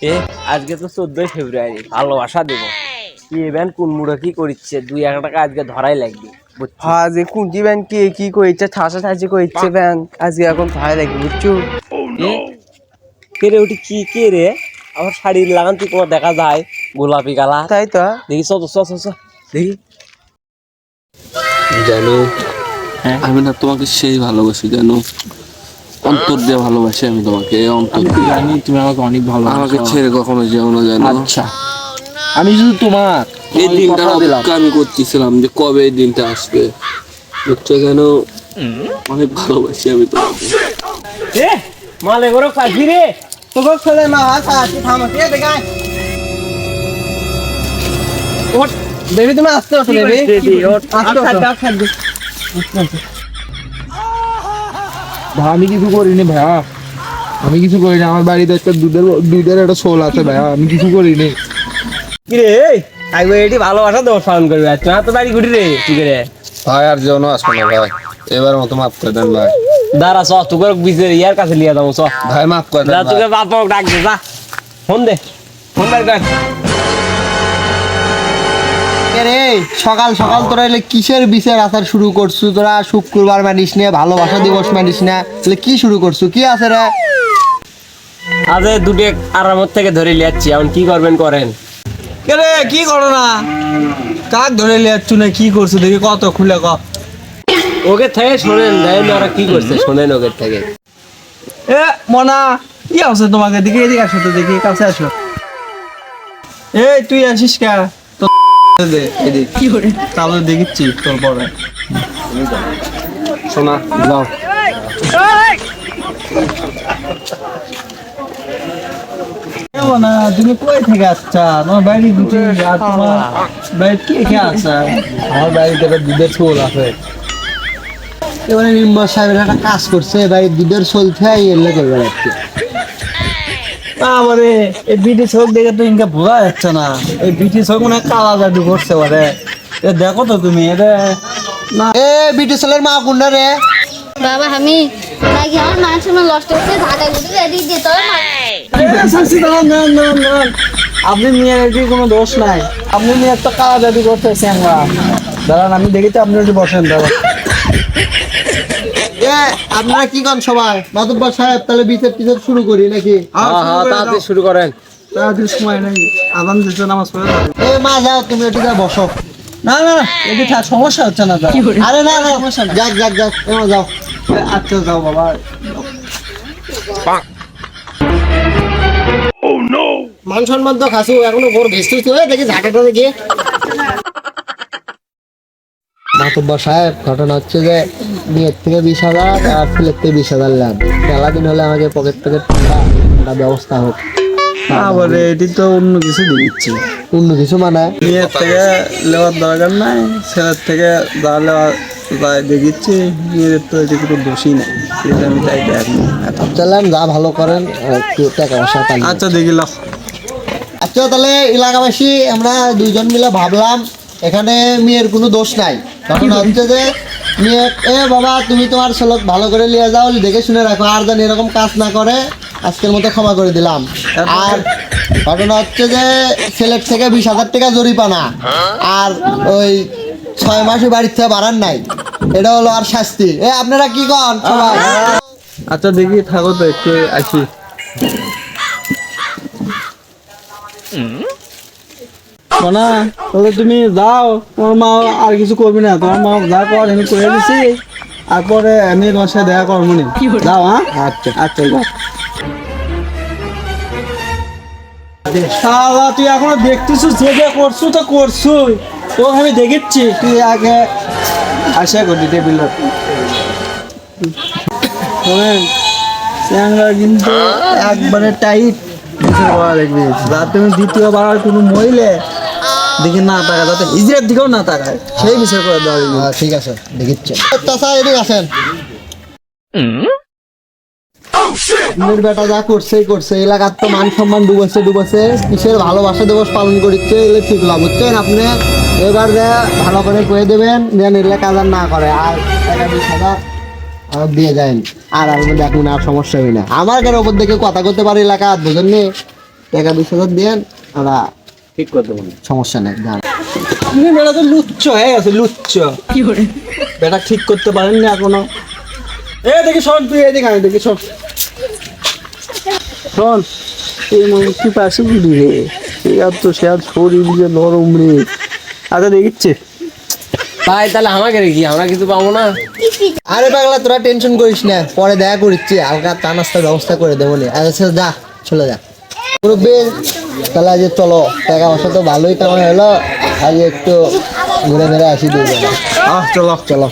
এ আজকে তো 14 ফেব্রুয়ারি, ভালোবাসা দেব। কি ইভেন্ট কোন মুড়ো কি করছে, 2-1 টাকা আজকে ধরাই লাগবে। হ্যাঁ যে কুঞ্জি ব্যাংক কি কইছে ঠাসা ঠাসি কইছে ব্যাংক আজকে এখন ভাই লাগবে বুঝছো। কে রে ওটি কি কে রে? আমার শাড়ি লাগান তুই কোনো দেখা যায় গোলাপি কালা, তাই তো দেখি দেখি। জানো আমি না তোমাকে সেই ভালোবাসি, জানো অন্তর দিয়ে ভালোবাসি আমি তোমাকে, অন্তর দিয়ে। জানি তুমি আমাকে অনেক ভালোবাসো। আমাকে ছেড়ে কখনো যেও না, জানো। আচ্ছা আমি শুধু তোমার এই দিনটা অপেক্ষা আমি করতেছিলাম যে কবে এই দিনটা আসবে, বুঝছো? কেন অনেক ভালোবাসি আমি তোমাকে। এ মালে গরো কাজি রে, তোকে ছেলে না আসি থামতে দেখাই ওট বেবি তুমি আসতে ওঠো বেবি আসতে ভাই আমি কিছু করিনি ভাইয়া, আমি কিছু করিনি। আমার বাড়িতে একটা দুধের একটা শোল আছে ভাইয়া, আমি কিছু করিনি। কি রে আইগো এটি ভালোবাসা দেব পালন করবে। আচ্ছা তো বাড়ি গুটি রে কি করে ভাই আর যেও না, আসবো না ভাই, এবার মতো মাফ করে দেন ভাই। দাঁড়া চ তোকে বিজের ইয়ার কাছে লিয়া দাও চ। ভাই মাফ করে দেন যা ভাই। তোকে বাপ ডাক দে, যা ফোন দে, ফোন বের কর। রে সকাল সকাল তোরা এলে কিসের বিচার আচার শুরু করছু? তোরা শুক্রবার মানিস না, ভালোবাসা দিবস মানিস না, তাহলে কি শুরু করছু? কি আছে রে? আজ দুটো আরামত থেকে ধরে লিয়াচ্ছি, এখন কি করবেন করেন। কে রে কি করো না? কাক ধরে লিয়াচ্ছু না কি করছো দেখি কত খুলে ক। ওকে থেকে শোনেন, দেন ওরা কি করছে শোনেন ওকে থেকে। এ মনা কি আছে তোমাকে দেখি, এদিকে আসো তো দেখি, কাছে আসো। এই তুই আসিস কে? দে এদিক কি করে তাহলে দেখিচ্ছি তোর পরে শোনা যাও। না তুমি কই থেকে আসছা? তোমার বাড়ি দুটি আর তোমার বাড়ি কে কে আসছা? আমার বাড়িতে একটা দুধের ছোল আছে। এবারে মেম্বার সাহেবের একটা কাজ করছে, ভাই দুধের ছোল খেয়ে এলে করবে রাখছে। তারপরে এই বিটি চোখ দেখে তো ইনকা বোঝা যাচ্ছে না, এই বিটি চোখ মানে কালা জাদু করছে পারে। এ দেখো তো তুমি এটা না। এ বিটি ছোলের মা কোনটা রে? বাবা আমি নাকি আমার মায়ের সময় নষ্ট হচ্ছে ঢাকা গুটি রেডি দিতে হবে। আপনি মেয়ের এটি কোনো দোষ নাই, আপনি মেয়ে একটা কালা জাদু করতেছেন। দাঁড়ান আমি দেখি তো, আপনি একটু বসেন দাঁড়ান। এ আপনারা কি করেন সবাই? মাধববার সাহেব তাহলে বিচার টিচার শুরু করি নাকি? হ্যাঁ তাড়াতাড়ি শুরু করেন। তাড়াতাড়ি সময় নাই, আদান দিতে নামাজ পড়ে যাবে। এ মা যাও তুমি একটু যা বসো। না না এটি সমস্যা হচ্ছে না দাদা। আরে না না যাক যাক যাক এমন যাও। আচ্ছা যাও বাবা। মান সম্মান তো খাসু এখনো গোর ভেস্তুছি হয়ে দেখি ঝাঁটাটা দেখি। মাতব্বর সাহেব ঘটনা হচ্ছে যে মেয়ের থেকে 20,000 আর ছেলের থেকে 20,000 নেন। মেলা দিন হলে আমাকে পকেট একটা ব্যবস্থা হোক। তারপরে এটি তো অন্য কিছু দিচ্ছি, অন্য কিছু মানে মেয়ের থেকে লেওয়ার দরকার নাই, ছেলের থেকে যা লেওয়া তাই দেখিচ্ছি। মেয়ের তো এটি কোনো দোষই নেই, এটা আমি তাই দেখি। চলেন যা ভালো করেন একটু টাকা পয়সা পাই। আচ্ছা দেখি লাও। আচ্ছা তাহলে এলাকাবাসী আমরা দুইজন মিলে ভাবলাম এখানে মেয়ের কোনো দোষ নাই। তখন হচ্ছে যে মেয়ে এ বাবা তুমি তোমার ছেলেক ভালো করে নিয়ে যাও, দেখে শুনে রাখো, আর যেন এরকম কাজ না করে। আজকের মতো ক্ষমা করে দিলাম। আর ঘটনা হচ্ছে যে ছেলের থেকে 20,000 টাকা জরিমানা, আর ওই 6 মাসই বাড়ির থেকে বাড়ান নাই, এটা হলো আর শাস্তি। এ আপনারা কি কন সবাই? আচ্ছা দেখি থাকো তো একটু আসি। না তাহলে তুমি যাও, তোমার মা আর কিছু করবি না, তোমার মা যা কর আমি করে দিছি, আর পরে আমি তোমার সাথে দেখা করবো নি। যাও হ্যাঁ। আচ্ছা আচ্ছা যাও। শালা তুই এখনো দেখতেছিস, যে যে করছু তো করছুই, তো আমি দেখেছি। তুই আগে আশা করি টেবিল শোনেন, চ্যাংরা কিন্তু একবারে টাইট করা দেখবি, যা তুমি দ্বিতীয়বার আর কোনো মহিলে দেখি না তাকায়, যাতে হিজড়ের দিকেও না তাকায়, সেই বিষয় করে দেওয়া দেখবি। ঠিক আছে দেখিচ্ছে। চাচা এদিকে আসেন। আপনার বেটা যা করছেই করছে, এলাকার তো মান সম্মান ডুবেছে। কিসের ভালোবাসা দিবস পালন করছে এগুলো ঠিক লাভ বুঝছেন আপনি। এবার ভালো করে কয়ে দেবেন যেন এলাকা আর না করে, আর টাকা 20,000 দিয়ে যায় আর আমি দেখুন আর সমস্যা হয় না। আমার কেন ওপর দেখে কথা করতে পারি এলাকা বুঝেননি। টাকা 20,000 দেন, আমরা ঠিক করতে বলি। সমস্যা নেই যান। তুমি বেটা তো লুচ্চ হয়ে গেছে, লুচ্চ বেটা ঠিক করতে পারেননি এখনো। দেখি শোন, তুই এদিকে আমি দেখি শোন শোন, এই মানুষটি পাশে কি রে, আর তো সে আর শরীর যে নরম রে। আচ্ছা দেখিচ্ছে ভাই তাহলে আমাকে রেখি, আমরা কিছু পাবো না। আরে পাগলা তোরা টেনশন করিস না, পরে দেখা করিচ্ছি, হালকা চা নাস্তার ব্যবস্থা করে দেবো নি। আচ্ছা যা, চলে যা মুরব্বি। তাহলে আজ চলো, টাকা পয়সা তো ভালোই কামাই হলো, আজ একটু ঘুরে ফিরে আসি দুজনে। চলো চলো।